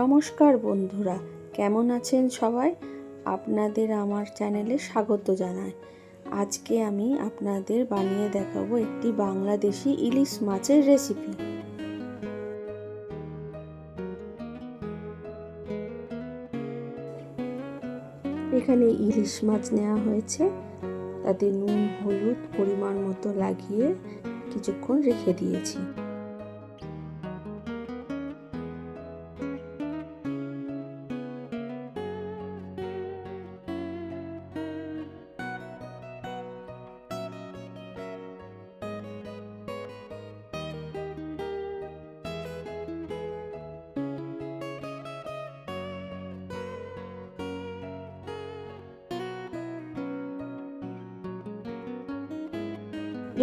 নমস্কার বন্ধুরা, কেমন আছেন সবাই? আপনাদের আমার চ্যানেলে স্বাগত জানাই। আজকে আমি আপনাদের বানিয়ে দেখাবো একটি বাংলাদেশি ইলিশ মাছের রেসিপি। এখানে ইলিশ মাছ নেওয়া হয়েছে, তাতে নুন হলুদ পরিমাণ মতো লাগিয়ে কিছুক্ষণ রেখে দিয়েছি।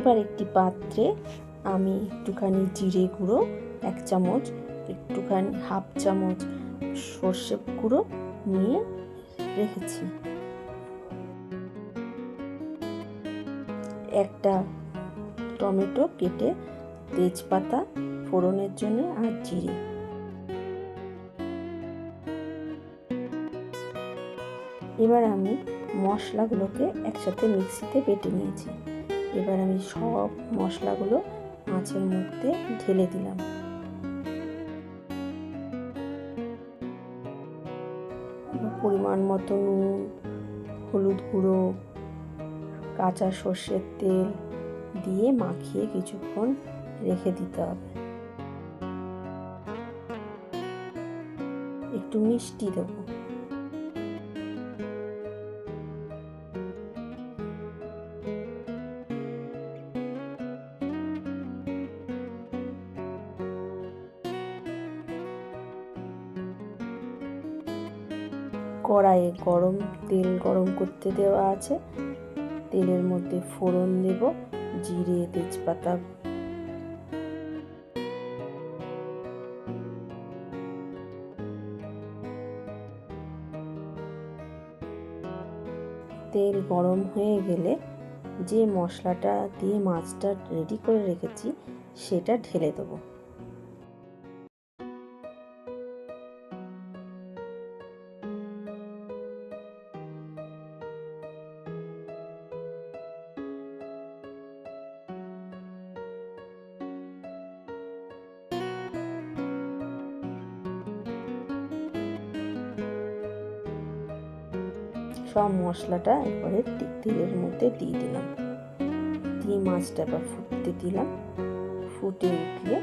এবার একটি পাত্রে আমি একটুখানি জিরে গুঁড়ো 1 চামচ, একটুখানি হাফ চামচ সর্ষে গুঁড়ো নিয়ে রেখেছি। একটা টমেটো কেটে, তেজপাতা ফোড়নের জন্য আর জিরে। এবার আমি মশলাগুলোকে একসাথে মিক্সিতে বেটে নিয়েছি। এবার আমি সব মশলাগুলো মাছের মধ্যে ঢেলে দিলাম। পরিমাণ মতো নুন, হলুদ গুঁড়ো, কাঁচা সর্ষের তেল দিয়ে মাখিয়ে কিছুক্ষণ রেখে দিতে হবে। একটু মিষ্টি দেবো। কড়াইয়ে তেল গরম করতে দেওয়া আছে। তেলের মধ্যে ফোড়ন দেব, জিরে তেজপাতা, তেল গরম হয়ে গেলে যে মশলাটা দিয়ে মাছটা রেডি করে রেখেছি সেটা ঢেলে দেবো। সব মশলাটা একবারে তেলের মধ্যে দিয়ে দিলাম, দিয়ে মাছটা আবার ফুটতে দিলাম। ফুটে উঠলে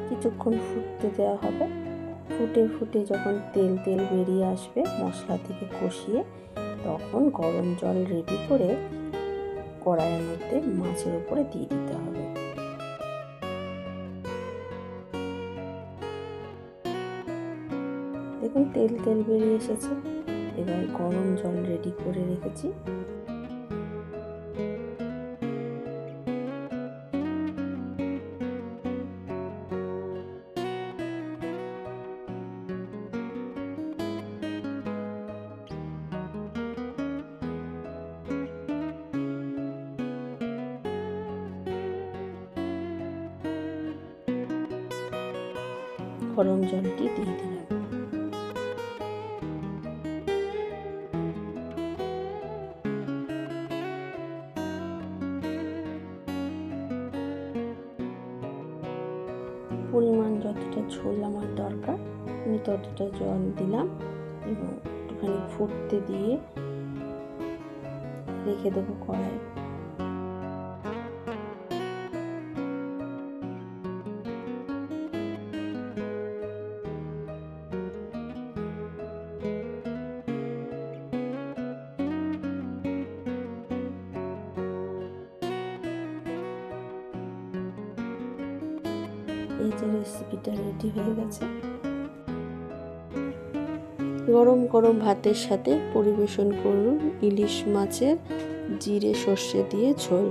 কিছুক্ষণ ফুটতে দেওয়া হবে। ফুটে যখন তেল বেরিয়ে আসবে মশলা থেকে কষিয়ে, তখন গরম জল রেডি করে কড়াইয়ের মধ্যে মাছের উপরে দিয়ে দিতে হবে। দেখুন তেল বেরিয়ে এসেছে। এবার গরম জল রেডি করে রেখেছি। গরম জলটি দিয়ে দিলাম। পরিমাণ যতটা ঝোল আমার দরকার আমি ততটা জল দিলাম এবং একটুখানি ফুটতে দিয়ে রেখে দেবো কড়াই। এই যে রেসিপিটা রেডি হয়ে গেছে। গরম গরম ভাতের সাথে পরিবেশন করুন ইলিশ মাছের জিরে সর্ষে দিয়ে ঝোল।